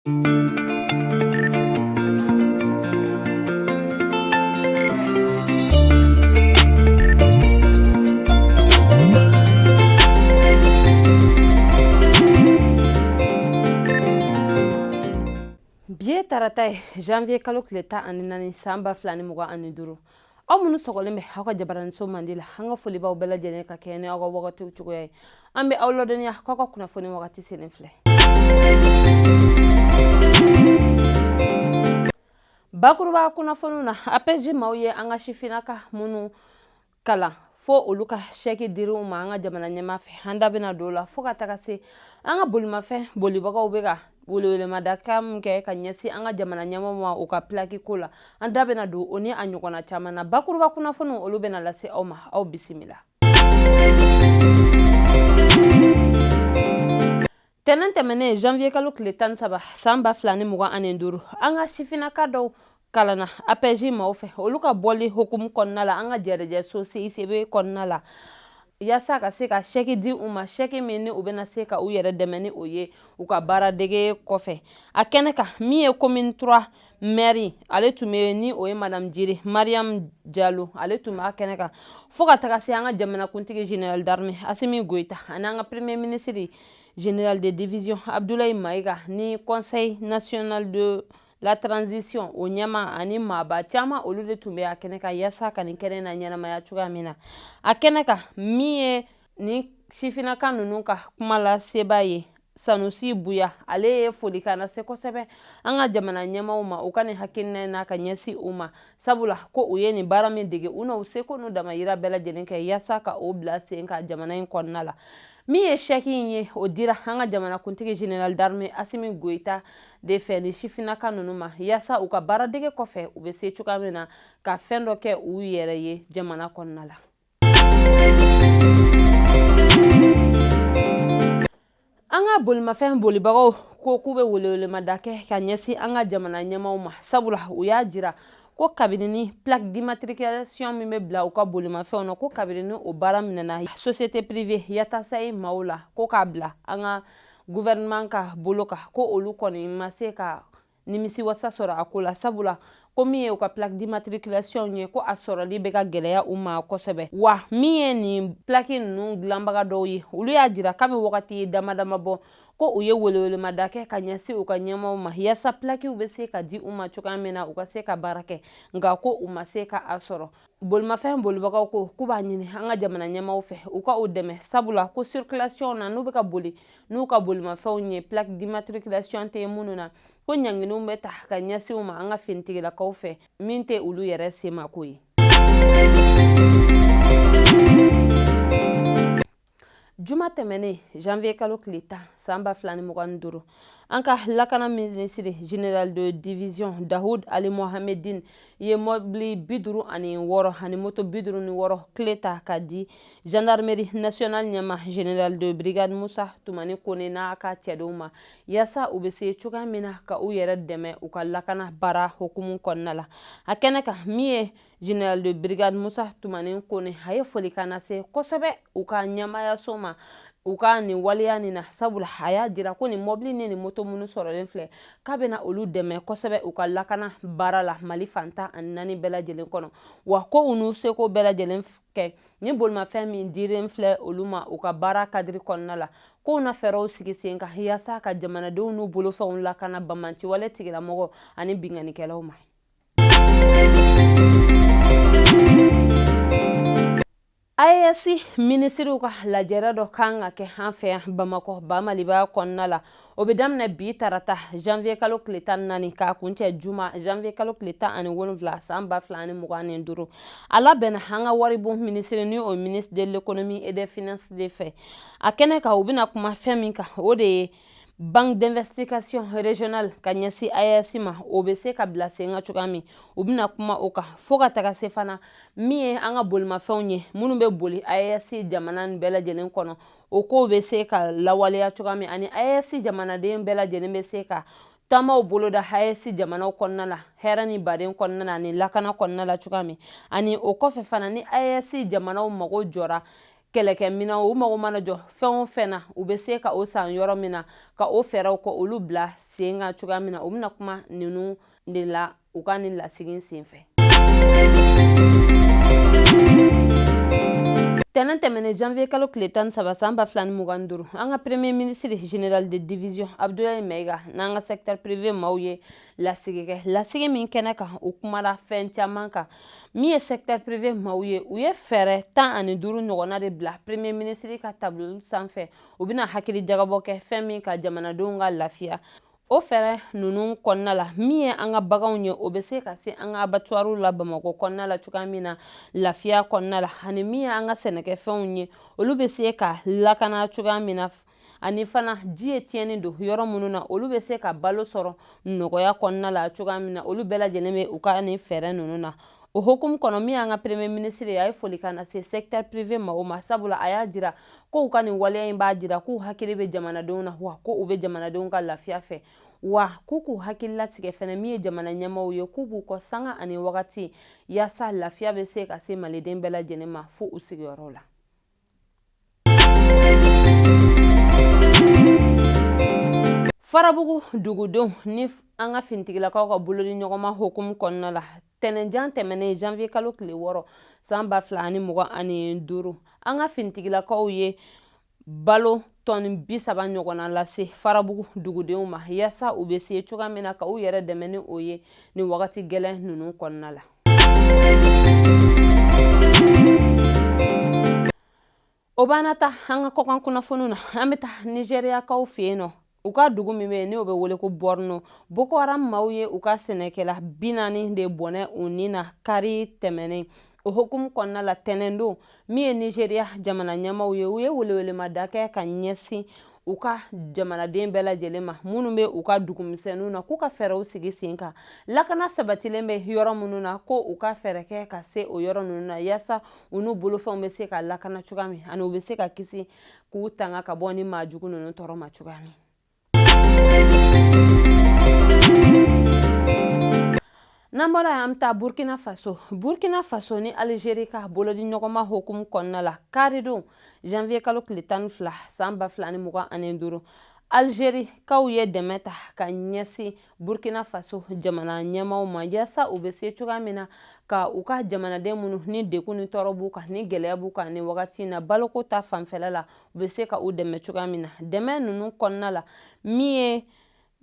Biye tarata janvier kalo tile 14 san 2025 aw minnu sɔgɔlen bɛ aw ka jabaraniso mandi la an ka foli b'aw bɛɛ lajɛlen ka kɛ ni aw ka wagatiw cogoya ye. An bɛ aw ladɔnniya k'aw ka kunnafoni wagati selen filɛ. Bakuruba kunnafoniw na APJ maaw ye an ka sifinnaka minnu kalan fo olu ka chèque dir'u ma an ka jamana ɲɛmaa fɛ. An da bɛna don o la fo ka taga se an ka bolimafɛn bolibagaw bɛ ka welewelemada min kɛ ka ɲɛsin an ka jamana ɲɛmaaw ma u ka plaki ko la. An da bɛna don o ni a ɲɔgɔnna caman na. Bakuruba kunnafoniw olu bɛna lase aw ma, aw bisimila. Tɛnɛn tɛmɛnen janvier kalo tile 13 san 2025 an ka sifinnaka dɔw kalanna APJ maaw fɛ olu ka bɔli hukumu kɔnɔna la an ka jɛrɛjɛso CICB kɔnɔna la yaasa ka se ka chèque di u ma, chèque min ni u bɛna se ka u yɛrɛ dɛmɛ ni o ye u ka baaradege kɔfɛ. A kɛnɛ kan min ye commune 3 maire ale tun bɛ ni o ye madame Jiri Mariam Jalo ale tun b'a kɛnɛ kan fo ka taga se an ka jamanakuntigi général d'armée Assimi Goïta ani an ka premier ministre général de division Abdoulaye Maïga ni conseil national de la transition o ɲɛma ani maaba caman olu de tun bɛ a kɛnɛ kan yaasa ka nin kɛnɛ na ɲɛnamaya cogoya min na. A kɛnɛ kan min ye ni sifinnaka ninnu ka kuma lasebaa ye Sanusi Buya ale ye folikan lase kosɛbɛ an ka jamana ɲɛmaaw ma u ka nin hakilina n'a ka ɲɛsin u ma sabula ko u ye nin baara min dege u n'u seko n'u damayira bɛɛ lajɛlen kɛ yaasa ka o bila sen ka jamana in kɔnɔna la. Min ye chèque in ye o dira an ka jamanakuntigi général d'armée Assimi Goïta de fɛ ni sifinnaka ninnu ma yaasa u ka baaradege kɔfɛ u bɛ se cogoya min na ka fɛn dɔ kɛ u yɛrɛ ye jamana kɔnɔna la. An ka bolimafɛn bolibagaw ko k'u bɛ welewelemada kɛ ka ɲɛsin an ka jamana ɲɛmaaw ma sabula u y'a jira ko kabini ni plaque d'immatriculation min bɛ bila u ka bolimafɛnw na ko kabini ni o baara minɛna société privée Yatasaye maaw la ko k'a bila an ka gouvernement ka bolo kan ko olu kɔni ma se ka nimisiwasa sɔrɔ a ko la sabula ko min ye u ka plaque d'immatriculation ye ko a sɔrɔli bɛ ka gɛlɛya u ma kosɛbɛ wa min ye nin plaque ninnu dilanbaga dɔw ye olu y'a jira k'a bɛ wagati ye dama dama bɔ ko u ye welewelemada kɛ ka ɲɛsin u ka ɲɛmaaw ma yaasa plaquew bɛ se ka di u ma cogoya min na u ka se ka baara kɛ nka ko u ma se ka a sɔrɔ. Bolimafɛn bolibagaw ko k'u b'a ɲini an ka jamana ɲɛmaaw fɛ u ka o dɛmɛ sabula ko circulation na n'u bɛ ka boli n'u ka bolimafɛnw ye plaque d'immatriculation tɛ minnu na ko ɲanginiw bɛ ta ka ɲɛsin u ma an ka finitigilakaw fɛ min tɛ olu yɛrɛ semako ye. Juma tɛmɛnen janvier kalo tile 10 san 2025 an ka lakana ministre général de division Daoud Ali Mohamedine ye mobili 56 ani moto 56 clé ta ka di gendarmerie nationale ɲɛma général de brigade Musa Tumani Kone n'a ka cɛdenw ma yaasa u bɛ se cogoya min na ka u yɛrɛ dɛmɛ u ka lakana baara hukumu kɔnɔna la. A kɛnɛ kan min ye général de brigade Musa Tumani Kone a ye folikan lase kosɛbɛ u ka ɲɛmayaso ma u ka nin waleya nin na sabula a y'a jira ko nin mobili ni nin moto minnu sɔrɔlen filɛ k'a bɛna olu dɛmɛ kosɛbɛ u ka lakana baara la Mali fantan ani 4 bɛɛ lajɛlen kɔnɔ wa ko u n'u seko bɛɛ lajɛlen kɛ ni bolimafɛn min diren filɛ olu ma u ka baara kadiri kɔnɔna la ko u na fɛɛrɛw sigi sen kan yaasa ka jamanadenw n'u bolofɛnw lakana bamanciwale tigilamɔgɔ ani binganikɛlaw ma. AES ministriw ka lajɛrɛ dɔ kan ka kɛ an fɛ yan Bamakɔ Bamaliba kɔnɔna la o bɛ daminɛ bi tarata janvier kalo tile 14 k'a kuncɛ juma janvier kalo tile 17 san 2025 a labɛnna an ka waribon ministre ni o ministre de l'économie et des finances de fɛ a kɛnɛ kan u bɛna kuma fɛn min kan o de ye banque d'investigation régionale ka ɲɛsin AES ma o bɛ se ka bila sen ka cogoya min u bɛna kuma o kan fo ka taga se fana min ye an ka bolimafɛnw ye minnu bɛ boli AES jamana nin bɛɛ lajɛlen kɔnɔ o kow bɛ se ka lawaleya cogoya min ani AES jamanaden bɛɛ lajɛlen bɛ se ka taamaw boloda AES jamanaw kɔnɔna la hɛrɛ ni baden kɔnɔna la ani lakana kɔnɔna la cogoya min ani o kɔfɛ fana ni AES jamanaw mago jɔra kɛlɛkɛ mina o mago mana jɔ fɛn o fɛn na u bɛ se ka o san yɔrɔ min na ka o fɛɛrɛw kɔ olu bila sen kan cogoya min na o bɛna kuma ninnu de la u ka nin lasigi sen fɛ. Tɛnɛn tɛmɛnen janvier kalo tile 13 san 2025 an ka premier ministre général de division Abdoulaye Maiga n'an ka secteur privé maaw ye lasigi kɛ lasigi min kɛnɛ kan o kumara fɛn caman kan min ye secteur privé maaw ye u ye fɛɛrɛ 15 ɲɔgɔnna de bila premier ministre ka tableau sanfɛ u bɛna hakili jagabɔ kɛ fɛn min ka jamanadenw ka lafiya. O fɛɛrɛ ninnu kɔnɔna la min ye an ka baganw ye o bɛ se ka se an ka abattoirs la Bamakɔ kɔnɔna la cogoya min na lafiya kɔnɔna la ani min ye an ka sɛnɛkɛfɛnw ye olu bɛ se ka lakana cogoya min na ani fana ji ye tiɲɛni don yɔrɔ minnu na olu bɛ se ka balo sɔrɔ nɔgɔya kɔnɔna la cogoya min na olu bɛɛ lajɛlen bɛ u ka nin fɛɛrɛ ninnu na. O hukumu kɔnɔ min y'an ka premier ministre ye a ye foli kan lase secteur privé maaw ma sabula a y'a jira ko u ka nin waleya in b'a jira k'u hakili bɛ jamanadenw na wa ko u bɛ jamanadenw ka lafiya fɛ wa k'u hakili latigɛ fɛnɛ min ye jamana ɲɛmaaw ye k'u b'u kɔ sanga ani wagati yaasa lafiya bɛ se ka se maliden bɛɛ lajɛlen ma fo u sigiyɔrɔ la. Farabugu dugudenw ni an ka finitigilakaw ka bolodi ɲɔgɔnma hukumu kɔnɔna la tɛnɛnjan tɛmɛnen janvier kalo tile 6 san 2025 an ka finitigilakaw ye balo tɔni 30 ɲɔgɔnna lase Farabugu dugudenw ma yaasa u bɛ se cogoya min na ka u yɛrɛ dɛmɛ ni o ye nin wagati gɛlɛn ninnu kɔnɔna la. O b'an ta an ka kɔkan kunnafoniw na an bɛ taa Nigériyakaw fɛ yen nɔ u ka dugu min bɛ yen n'o bɛ wele ko Borno Boko Haram maaw ye u ka sɛnɛkɛla 40 de bɔnɛ u ni na kari tɛmɛnen o hukumu kɔnɔna la tɛnɛn don min ye Nigériya jamana ɲɛmaaw ye u ye welewelemada kɛ ka ɲɛsin u ka jamanaden bɛɛ lajɛlen ma minnu bɛ u ka dugumisɛnninw na k'u ka fɛɛrɛw sigi sen kan lakana sabatilen bɛ yɔrɔ minnu na ko u ka fɛɛrɛ kɛ ka se o yɔrɔ ninnu na yaasa u n'u bolofɛnw bɛ se ka lakana cogoya min ani u bɛ se ka kisi k'u tanga ka bɔ ni maajugu ninnu tɔɔrɔ ma cogoya min. N'an bɔra yan an bɛ taa Burkina Faso ni Algérie ka bolodi ɲɔgɔnma hukumu kɔnɔna la kari don janvier kalo tile 12 san 2025 Algérie kaw ye dɛmɛ ta ka ɲɛsin Burkina Faso jamana ɲɛmaaw ma yaasa u bɛ se cogoya min na ka u ka jamanaden minnu ni degun ni tɔɔrɔ b'u kan ni gɛlɛya b'u kan ni wagati in na baloko ta fanfɛla la u bɛ se ka u dɛmɛ cogoya min na dɛmɛ ninnu kɔnɔna la min ye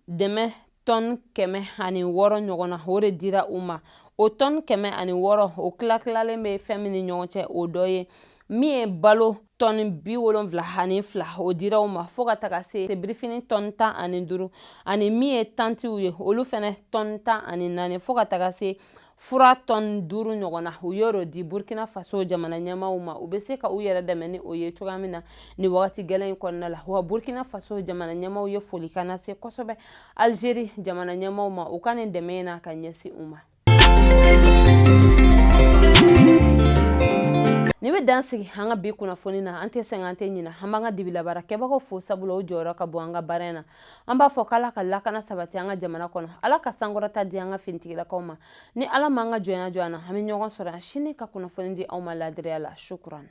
dɛmɛ tɔni 106 ɲɔgɔn na o de dira u ma o tɔni 106 o tilatilalen bɛ fɛn min ni ɲɔgɔn cɛ o dɔ ye min ye balo tɔni 72 o dira u ma fo ka taga se birifini tɔni 15 ani min ye tantiw ye olu fɛnɛ tɔni 14 fo ka taga se fura tɔni 5 ɲɔgɔn na u y'o di Burkina Faso jamana ɲɛmaaw ma u bɛ se ka u yɛrɛ dɛmɛ ni o ye cogoya min na ni wagati gɛlɛn in kɔnɔna la wa Burkina Faso jamana ɲɛmaaw ye foli kan lase kosɛbɛ Algérie jamana ɲɛmaaw ma u ka nin dɛmɛ in na ka ɲɛsin u ma. Ni bɛ dan sigi an ka bi kunnafoni na an tɛ sɛgɛn an tɛ ɲinɛ an b'an ka dibilabara kɛbagaw fo sabula o jɔyɔrɔ ka bon an ka baara in na an b'a fɔ k'Ala ka lakana sabati an ka jamana kɔnɔ Ala ka sankɔrɔta di an ka finitigilakaw ma ni Ala m'an ka jɔnya jɔ an na an bɛ ɲɔgɔn sɔrɔ yan sini ka kunnafoni di aw ma laadiriya la shukran.